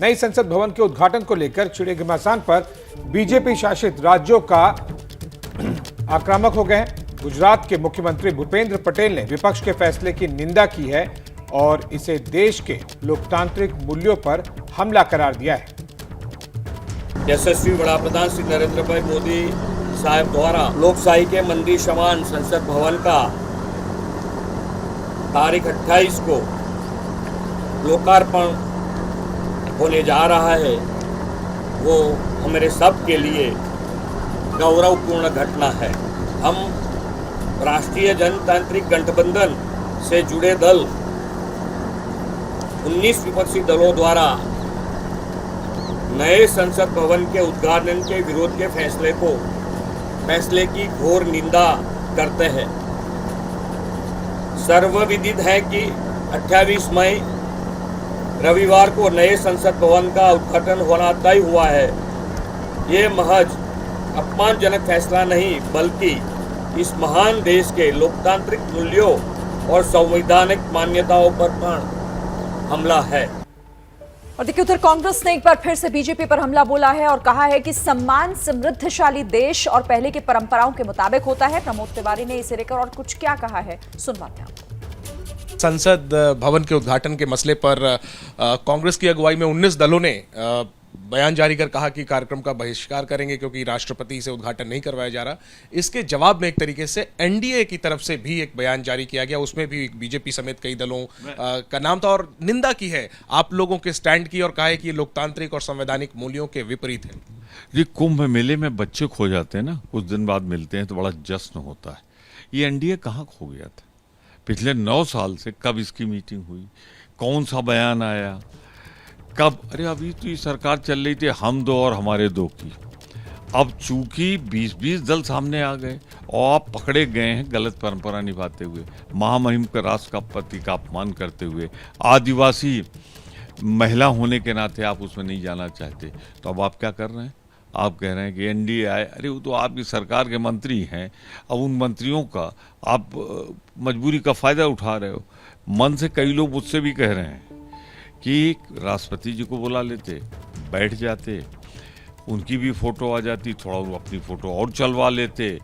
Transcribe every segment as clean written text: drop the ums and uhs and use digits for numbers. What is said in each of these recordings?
नई संसद भवन के उद्घाटन को लेकर छिड़े घमासान पर बीजेपी शासित राज्यों का आक्रामक हो गए हैं। गुजरात के मुख्यमंत्री भूपेंद्र पटेल ने विपक्ष के फैसले की निंदा की है और इसे देश के लोकतांत्रिक मूल्यों पर हमला करार दिया है। यशस्वी वडाप्रधान श्री नरेंद्र भाई मोदी साहब द्वारा लोकशाही के मंदिर समान संसद भवन का तारीख 28 को लोकार्पण होने जा रहा है, वो हमारे सब के लिए गौरवपूर्ण घटना है। हम राष्ट्रीय जनतांत्रिक गठबंधन से जुड़े दल 19 विपक्षी दलों द्वारा नए संसद भवन के उद्घाटन के विरोध के फैसले की घोर निंदा करते हैं। सर्वविदित है कि 28 मई रविवार को नए संसद भवन का उद्घाटन होना तय हुआ है। ये महज अपमानजनक फैसला नहीं बल्कि इस महान देश के लोकतांत्रिक मूल्यों और संवैधानिक मान्यताओं पर हमला है। और देखिए, उधर कांग्रेस ने एक बार फिर से बीजेपी पर हमला बोला है और कहा है कि सम्मान समृद्धशाली देश और पहले की परंपराओं के मुताबिक होता है। प्रमोद तिवारी ने इसे लेकर और कुछ क्या कहा है, सुनवाते हैं आपको। संसद भवन के उद्घाटन के मसले पर कांग्रेस की अगुवाई में 19 दलों ने बयान जारी कर कहा कि कार्यक्रम का बहिष्कार करेंगे क्योंकि राष्ट्रपति से उद्घाटन नहीं करवाया जा रहा। इसके जवाब में एक तरीके से एनडीए की तरफ से भी एक बयान जारी किया गया, उसमें भी बीजेपी समेत कई दलों का नाम था और निंदा की है आप लोगों के स्टैंड की और कहा है कि ये लोकतांत्रिक और संवैधानिक मूल्यों के विपरीत है। जी, कुंभ मेले में बच्चे खो जाते हैं ना, कुछ दिन बाद मिलते हैं तो बड़ा जश्न होता है। ये एनडीए कहाँ खो गया था? पिछले 9 साल से कब इसकी मीटिंग हुई, कौन सा बयान आया, कब? अरे अभी तो ये सरकार चल रही थी हम दो और हमारे दो की। अब चूंकि 20-20 दल सामने आ गए और आप पकड़े गए हैं गलत परंपरा निभाते हुए, महामहिम के राष्ट्र का पति का अपमान करते हुए, आदिवासी महिला होने के नाते आप उसमें नहीं जाना चाहते, तो अब आप क्या कर रहे हैं? आप कह रहे हैं कि एनडीए आए। अरे वो तो आपकी सरकार के मंत्री हैं, अब उन मंत्रियों का आप मजबूरी का फ़ायदा उठा रहे हो। मन से कई लोग मुझसे भी कह रहे हैं कि राष्ट्रपति जी को बुला लेते, बैठ जाते, उनकी भी फ़ोटो आ जाती, थोड़ा वो अपनी फ़ोटो और चलवा लेते,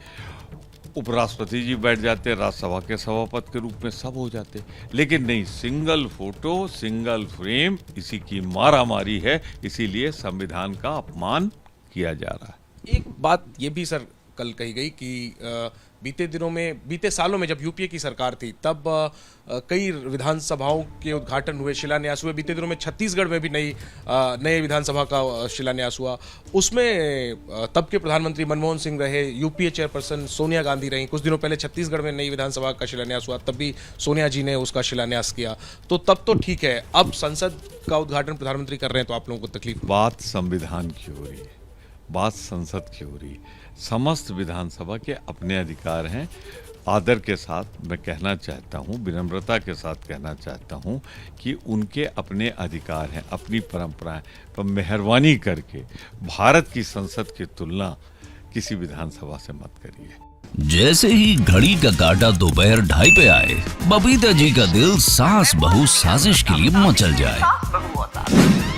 उपराष्ट्रपति जी बैठ जाते, राज्यसभा के सभापति के रूप में सब हो जाते। लेकिन नहीं, सिंगल फोटो सिंगल फ्रेम, इसी की मारामारी है, इसीलिए संविधान का अपमान किया जा रहा है। एक बात ये भी सर कल कही गई कि बीते सालों में जब यूपीए की सरकार थी तब कई विधानसभाओं के उद्घाटन हुए, शिलान्यास हुए। बीते दिनों में छत्तीसगढ़ में भी नए विधानसभा का शिलान्यास हुआ। उसमें तब के प्रधानमंत्री मनमोहन सिंह रहे, यूपीए चेयरपर्सन सोनिया गांधी रहीं। कुछ दिनों पहले छत्तीसगढ़ में नई विधानसभा का शिलान्यास हुआ, तब भी सोनिया जी ने उसका शिलान्यास किया। तो तब तो ठीक है, अब संसद का उद्घाटन प्रधानमंत्री कर रहे हैं तो आप लोगों को तकलीफ? बात संविधान की हो रही है, बात संसद की हो रही है। समस्त विधानसभा के अपने अधिकार हैं। आदर के साथ मैं कहना चाहता हूं, विनम्रता के साथ कहना चाहता हूं कि उनके अपने अधिकार हैं, अपनी परंपराएं, पर मेहरबानी करके भारत की संसद की तुलना किसी विधानसभा से मत करिए। जैसे ही घड़ी का काटा दोपहर 2:30 पे आए, बबीता जी का दिल सास बहू साजिश के लिए मचल जाए।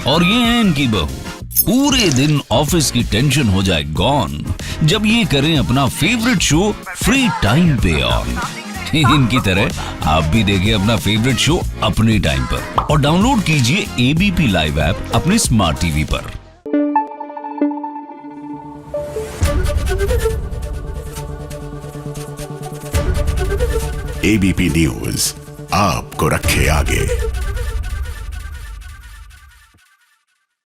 और ये है इनकी बहू, पूरे दिन ऑफिस की टेंशन हो जाए गॉन जब ये करें अपना फेवरेट शो फ्री टाइम पे ऑन। इनकी तरह आप भी देखें अपना फेवरेट शो अपने टाइम पर और डाउनलोड कीजिए एबीपी लाइव ऐप अपने स्मार्ट टीवी पर। एबीपी न्यूज आपको रखे आगे।